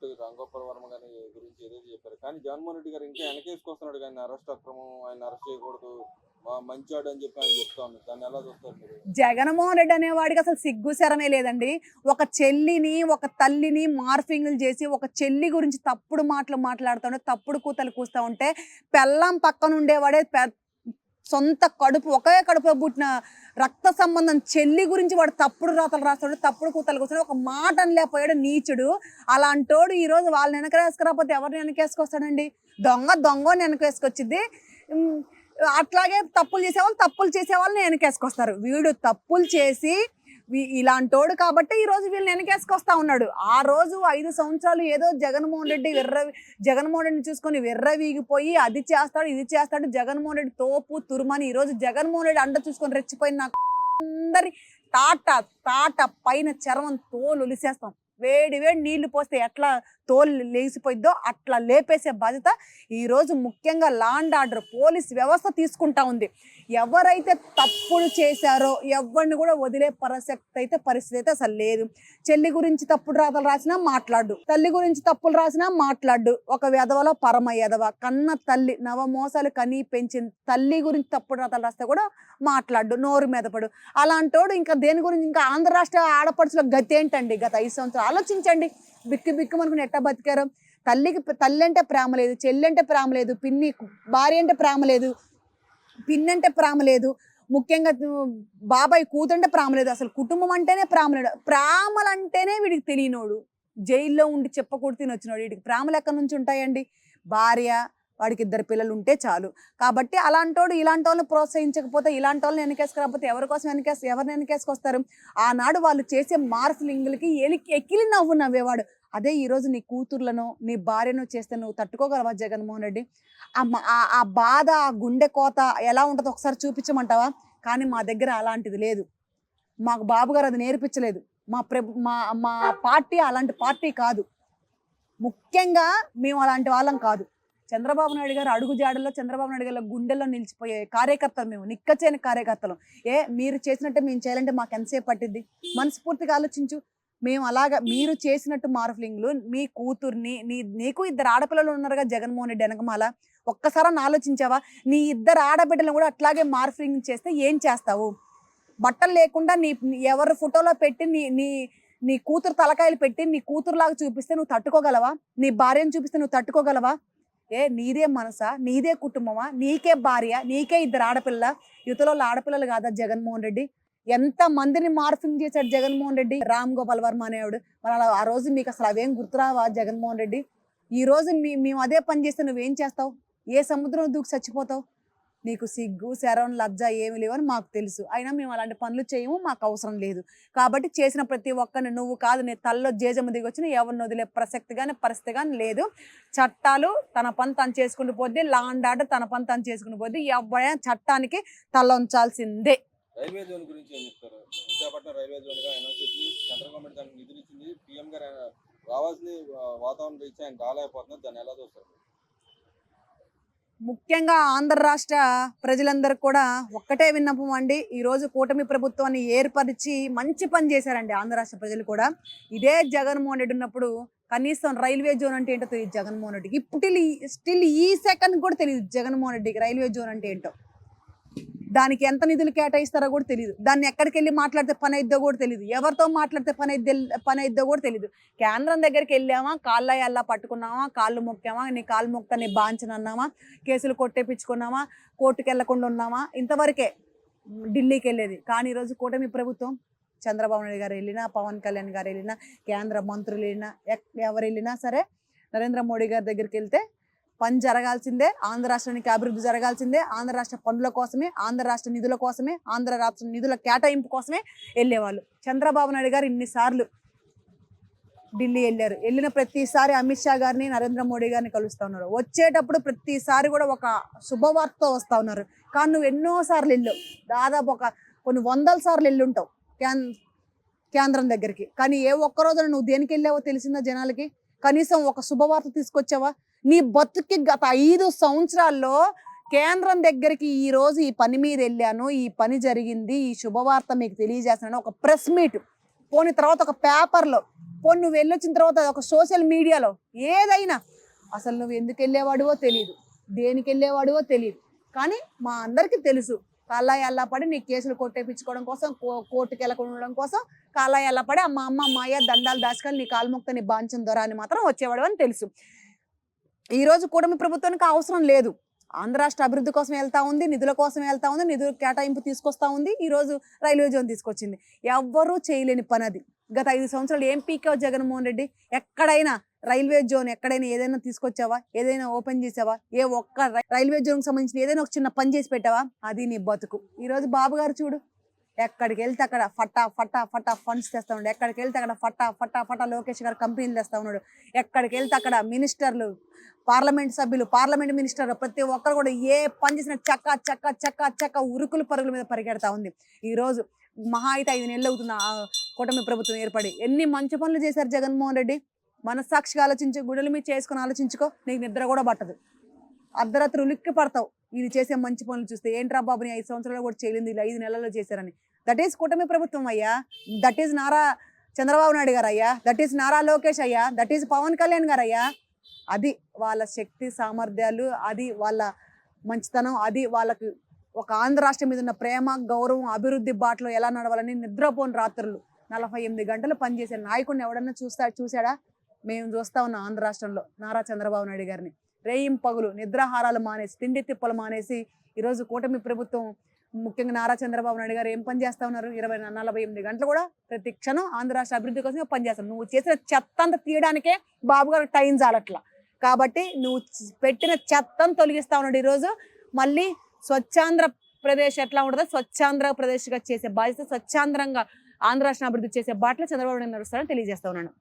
చెప్పినట్టు రామ్ గోపాల్ వర్మ గారి గురించి ఏదైతే చెప్పారు, కానీ జగన్మోహన్ రెడ్డి గారు ఇంకా వెనకేసుకొస్తున్నాడు. ఆయన అరెస్ట్ అక్రమం, ఆయన అరెస్ట్ చేయకూడదు, మంచివాడు అని చెప్పి ఆయన చెప్తా ఉన్నారు. దాన్ని ఎలా చూస్తారు మీరు? జగన్మోహన్ రెడ్డి అనేవాడికి అసలు సిగ్గు శరమే లేదండి. ఒక చెల్లిని, ఒక తల్లిని మార్ఫింగ్లు చేసి ఒక చెల్లి గురించి తప్పుడు మాటలు మాట్లాడుతూ ఉంటే, తప్పుడు కూతలు కూస్తూ ఉంటే, పెళ్ళాం పక్కన ఉండేవాడే సొంత కడుపు, ఒకే కడుపులో పుట్టిన రక్త సంబంధం చెల్లి గురించి వాడు తప్పుడు రాతలు రాస్తాడు, తప్పుడు కూతలు కూర్చొని ఒక మాట అనలేకపోయాడు నీచుడు. అలాంటోడు ఈరోజు వాళ్ళని వెనకేసుకురాకపోతే ఎవరిని వెనకేసుకొస్తాడండి? దొంగ దొంగని వెనకేసుకొచ్చిద్ది. అట్లాగే తప్పులు చేసేవాళ్ళని వెనకేసుకొస్తారు. వీడు తప్పులు చేసి ఇలాంటోడు కాబట్టి ఈరోజు వీళ్ళని వెనకేసుకొస్తా ఉన్నాడు. ఆ రోజు 5 సంవత్సరాలు ఏదో జగన్మోహన్ రెడ్డిని చూసుకొని వీగిపోయి అది చేస్తాడు, ఇది చేస్తాడు, జగన్మోహన్ రెడ్డి తోపు తురుమని ఈరోజు జగన్మోహన్ రెడ్డి అండ చూసుకొని రెచ్చిపోయిన నాకు అందరి తాట పైన చర్మం తోలు ఒలిసేస్తాం. వేడి నీళ్లు పోస్తే ఎట్లా తోలు లేచిపోయిద్దో అట్లా లేపేసే బాధ్యత ఈరోజు ముఖ్యంగా లా అండ్ ఆర్డర్ పోలీస్ వ్యవస్థ తీసుకుంటా ఉంది. ఎవరైతే తప్పులు చేశారో ఎవరిని కూడా వదిలే పరిస్థితి అయితే అసలు లేదు. చెల్లి గురించి తప్పుడు రాతలు రాసినా మాట్లాడు, తల్లి గురించి తప్పులు రాసినా మాట్లాడు. ఒక వెధవలో పరమ ఎదవ, కన్న తల్లి నవమోసాలు కని పెంచిన తల్లి గురించి తప్పుడు రాతలు రాస్తే కూడా మాట్లాడు, నోరు మెదపడు. అలాంటోడు ఇంకా దేని గురించి? ఇంకా ఆంధ్ర రాష్ట్ర ఆడపడుచుల గతి ఏంటండి? గత 5 సంవత్సరాలు ఆలోచించండి. బిక్కు మనకు ఎట్టా బతికారు. తల్లి అంటే ప్రేమ లేదు, చెల్లి అంటే ప్రేమ లేదు, భార్య అంటే ప్రేమ లేదు, పిన్ని అంటే ప్రేమ లేదు, ముఖ్యంగా బాబాయ్ కూతుంటే ప్రేమ లేదు. అసలు కుటుంబం అంటేనే ప్రేమ లేదు. ప్రేమలంటేనే వీడికి తెలియనోడు, జైల్లో ఉండి చెప్పకూడదు తిని వచ్చినోడు. వీడికి ప్రేమలు ఎక్కడి నుంచి ఉంటాయండి? భార్య, వాడికి 2 పిల్లలు ఉంటే చాలు. కాబట్టి అలాంటోడు ఇలాంటి వాళ్ళని ప్రోత్సహించకపోతే, ఇలాంటి వాళ్ళని వెనకేసుకురాకపోతే ఎవరిని వెనకేసుకొస్తారు? ఆనాడు వాళ్ళు చేసే మార్ఫింగ్లకి ఎక్కిలి నవ్వు నవ్వేవాడు. అదే ఈరోజు నీ కూతుర్లను, నీ భార్యను చేస్తే నువ్వు తట్టుకోగలవా జగన్మోహన్ రెడ్డి? ఆ బాధ, ఆ గుండె కోత ఎలా ఉంటుందో ఒకసారి చూపించమంటావా? కానీ మా దగ్గర అలాంటిది లేదు. మాకు బాబు గారు అది నేర్పించలేదు. మా పార్టీ అలాంటి పార్టీ కాదు. ముఖ్యంగా మేము అలాంటి వాళ్ళం కాదు. చంద్రబాబు నాయుడు గారు అడుగు జాడల్లో, చంద్రబాబు నాయుడు గారి గుండెల్లో నిలిచిపోయే కార్యకర్తలు మేము, నిక్కచేని కార్యకర్తలు. మీరు చేసినట్టే మేము చేయాలంటే మాకు ఎంతసేపు పట్టిద్ది? మనస్ఫూర్తిగా ఆలోచించు. మేము అలాగా మీరు చేసినట్టు మార్ఫింగ్లు, మీ కూతుర్ని, నీకు 2 ఆడపిల్లలు ఉన్నారుగా జగన్మోహన్ రెడ్డి వెనకమాల, ఒక్కసారి ఆలోచించావా? నీ 2 ఆడబిడ్డలను కూడా అట్లాగే మార్ఫింగ్ చేస్తే ఏం చేస్తావు? బట్టలు లేకుండా ఎవరి ఫోటోలో పెట్టి నీ కూతురు తలకాయలు పెట్టి నీ కూతురులాగా చూపిస్తే నువ్వు తట్టుకోగలవా? నీ భార్యను చూపిస్తే నువ్వు తట్టుకోగలవా? నీదే మనసా? నీదే కుటుంబమా? నీకే భార్య, నీకే 2 ఆడపిల్ల. యువతలో ఆడపిల్లలు కాదా జగన్మోహన్ రెడ్డి? ఎంత మందిని మార్ఫింగ్ చేశాడు జగన్మోహన్ రెడ్డి? రామ్ గోపాల్ వర్మ అనేవాడు. మరి ఆ రోజు మీకు అసలు అవేం గుర్తురావా జగన్మోహన్ రెడ్డి? ఈ రోజు మేము అదే పని చేస్తే నువ్వేం చేస్తావు? ఏ సముద్రం దూకి చచ్చిపోతావు? నీకు సిగ్గు శరం లజ్జ ఏమి లేవని మాకు తెలుసు. అయినా మేము అలాంటి పనులు చేయము, మాకు అవసరం లేదు. కాబట్టి చేసిన ప్రతి ఒక్కరిని నువ్వు కాదు, నీ తల్లో జేజమ్మ దిగొచ్చిన ఎవరిని వదిలే పరిస్థితి కానీ లేదు. చట్టాలు తన పని తను చేసుకుంటూ పోద్ది, లా అండ్ ఆర్డర్ తన పని తను చేసుకుంటూ పోద్ది. ఎవరైనా చట్టానికి తల ఉంచాల్సిందే. రైల్వే జోన్ గురించి ఏం చెప్తారు? విశాఖపట్నం రైల్వే జోన్ గా అనౌన్స్ చేసి సెంట్రల్ గవర్నమెంట్ దానికి నిధులు ఇచ్చింది. పీఎం గారు రావాల్సిన వాతావరణం ఇచ్చి ఆయన రాలేకపోతున్నారు. దాన్ని ఎలా చూస్తారు? ముఖ్యంగా ఆంధ్ర రాష్ట్ర ప్రజలందరికీ కూడా ఒక్కటే విన్నపం అండి. ఈరోజు కూటమి ప్రభుత్వాన్ని ఏర్పరిచి మంచి పని చేశారండి ఆంధ్ర రాష్ట్ర ప్రజలు కూడా. ఇదే జగన్మోహన్ రెడ్డి ఉన్నప్పుడు కనీసం రైల్వే జోన్ అంటే ఏంటో తెలియదు జగన్మోహన్ రెడ్డికి. ఇప్పుడు స్టిల్ ఈ సెకండ్ కూడా తెలియదు జగన్మోహన్ రెడ్డికి రైల్వే జోన్ అంటే ఏంటో. దానికి ఎంత నిధులు కేటాయిస్తారో కూడా తెలియదు. దాన్ని ఎక్కడికి వెళ్ళి మాట్లాడితే పని అయిద్దో కూడా తెలియదు. ఎవరితో మాట్లాడితే పని అయిద్దో కూడా తెలియదు. కేంద్రం దగ్గరికి వెళ్ళామా, కాళ్ళ పట్టుకున్నామా, కాళ్ళు మొక్కామా, నీ కాళ్ళు మొక్తా నీ బాంచను అన్నామా, కేసులు కొట్టేపించుకున్నామా, కోర్టుకు వెళ్లకుండా ఉన్నామా, ఇంతవరకే ఢిల్లీకి వెళ్ళేది. కానీ ఈరోజు కూటమి ప్రభుత్వం, చంద్రబాబు నాయుడు గారు వెళ్ళినా, పవన్ కళ్యాణ్ గారు వెళ్ళినా, కేంద్ర మంత్రులు వెళ్ళినా, ఎవరు వెళ్ళినా సరే నరేంద్ర మోడీ గారి దగ్గరికి వెళ్తే పని జరగాల్సిందే, ఆంధ్ర రాష్ట్రానికి అభివృద్ధి జరగాల్సిందే, ఆంధ్ర రాష్ట్ర పనుల కోసమే, ఆంధ్ర రాష్ట్ర నిధుల కోసమే, ఆంధ్ర రాష్ట్ర నిధుల కేటాయింపు కోసమే వెళ్ళేవాళ్ళు. చంద్రబాబు నాయుడు గారు ఇన్నిసార్లు ఢిల్లీ వెళ్ళారు. వెళ్ళిన ప్రతిసారి అమిత్ షా గారిని, నరేంద్ర మోడీ గారిని కలుస్తూ ఉన్నారు. వచ్చేటప్పుడు ప్రతిసారి కూడా ఒక శుభవార్తతో వస్తూ ఉన్నారు. కానీ నువ్వు ఎన్నోసార్లు వెళ్ళావు, దాదాపు కొన్ని 100 సార్లు వెళ్ళుంటావు కేంద్రం దగ్గరికి. కానీ ఏ ఒక్కరోజు నువ్వు దేనికి వెళ్ళావో తెలిసిందా జనాలకి? కనీసం ఒక శుభవార్త తీసుకొచ్చావా? నీ బతుక్కి గత 5 సంవత్సరాల్లో కేంద్రం దగ్గరికి ఈ రోజు ఈ పని మీద వెళ్ళాను, ఈ పని జరిగింది, ఈ శుభవార్త మీకు తెలియజేస్తున్నాను, ఒక ప్రెస్ మీట్ పోని తర్వాత ఒక పేపర్లో, పోని నువ్వు వెళ్ళొచ్చిన తర్వాత ఒక సోషల్ మీడియాలో, ఏదైనా అసలు నువ్వు ఎందుకు వెళ్ళేవాడివో తెలియదు, దేనికి వెళ్ళేవాడివో తెలియదు. కానీ మా అందరికీ తెలుసు, కాళ్ళ పడి నీ కేసులు కొట్టేపించుకోవడం కోసం, కోర్టుకి వెళ్ళకుండా కోసం కాళ్ళ పడి మా అమ్మ మాయ దండాలు దాచుకొని నీ కాలుముక్త నీ బాంచం దొర అని మాత్రం వచ్చేవాడు అని తెలుసు. ఈరోజు కూటమి ప్రభుత్వానికి అవసరం లేదు. ఆంధ్ర రాష్ట్ర అభివృద్ధి కోసం వెళ్తా ఉంది, నిధుల కోసం వెళ్తా ఉంది, నిధుల కేటాయింపు తీసుకొస్తా ఉంది. ఈరోజు రైల్వే జోన్ తీసుకొచ్చింది. ఎవ్వరూ చేయలేని పని అది. గత 5 సంవత్సరాలు ఏం పీకావు జగన్మోహన్ రెడ్డి? ఎక్కడైనా రైల్వే జోన్ ఎక్కడైనా ఏదైనా తీసుకొచ్చావా? ఏదైనా ఓపెన్ చేసావా? ఏ ఒక్క రైల్వే జోన్కి సంబంధించిన ఏదైనా ఒక చిన్న పని చేసి పెట్టావా? అది నీ బతుకు. ఈరోజు బాబు గారు చూడు, ఎక్కడికి వెళ్తే అక్కడ ఫటా ఫటా ఫటా ఫండ్స్ తెస్తా ఉన్నాడు. ఎక్కడికి వెళ్తే అక్కడ ఫటా ఫటా ఫటా లోకేష్ గారు కంపెనీలు తెస్తా ఉన్నాడు. ఎక్కడికి వెళ్తే అక్కడ మినిస్టర్లు, పార్లమెంట్ సభ్యులు, పార్లమెంట్ మినిస్టర్లు ప్రతి ఒక్కరు కూడా ఏ పని చేసిన చక్క చక్క చక్క చక్క ఉరుకులు పరుగుల మీద పరిగెడతా ఉంది. ఈరోజు మహా అయితే 5 నెలలు అవుతుంది కూటమి ప్రభుత్వం ఏర్పడి. ఎన్ని మంచి పనులు చేశారు జగన్మోహన్ రెడ్డి? మనస్సాక్షిగా ఆలోచించు, గుడల మీద చేసుకుని ఆలోచించుకో. నీకు నిద్ర కూడా పట్టదు. అర్ధరాత్రి ఉలిక్కి పడతావు ఇది చేసే మంచి పనులు చూస్తే. ఏంట్రా బాబు నీ 5 సంవత్సరాలు కూడా చేయలేదు, 5 నెలల్లో చేశారని. దట్ ఈస్ కూటమి ప్రభుత్వం అయ్యా. దట్ ఈస్ నారా చంద్రబాబు నాయుడు గారు అయ్యా. దట్ ఈస్ నారా లోకేష్ అయ్యా. దట్ ఈస్ పవన్ కళ్యాణ్ గారు అయ్యా. అది వాళ్ళ శక్తి సామర్థ్యాలు, అది వాళ్ళ మంచితనం, అది వాళ్ళకి ఒక ఆంధ్ర రాష్ట్రం మీద ఉన్న ప్రేమ, గౌరవం, అభివృద్ధి బాటలో ఎలా నడవాలని నిద్రపోని రాత్రులు 48 గంటలు పనిచేసే నాయకుడిని ఎవడన్నా చూశాడా? మేము చూస్తా ఉన్నాం ఆంధ్ర రాష్ట్రంలో నారా చంద్రబాబు నాయుడు గారిని. రేయింపగులు నిద్రాహారాలు మానేసి, తిండి తిప్పలు మానేసి ఈరోజు కూటమి ప్రభుత్వం, ముఖ్యంగా నారా చంద్రబాబు నాయుడు గారు ఏం పని చేస్తా ఉన్నారు? 48 గంటలు కూడా ప్రతి క్షణం ఆంధ్ర రాష్ట్ర అభివృద్ధి కోసమే పనిచేస్తాను. నువ్వు చేసిన చెత్త అంతా తీయడానికే బాబు గారికి టైం చాలట్లా. కాబట్టి నువ్వు పెట్టిన చెత్తను తొలగిస్తా ఉన్నాడు. ఈరోజు మళ్ళీ స్వచ్ఛాంధ్రప్రదేశ్ ఎట్లా ఉంటుందో స్వచ్ఛాంధ్రప్రదేశ్గా చేసే బాధ్యత, స్వచ్ఛాంధ్రంగా ఆంధ్ర రాష్ట్రం అభివృద్ధి చేసే బాటలో చంద్రబాబు నాయుడు నడుస్తారని తెలియజేస్తా ఉన్నాను.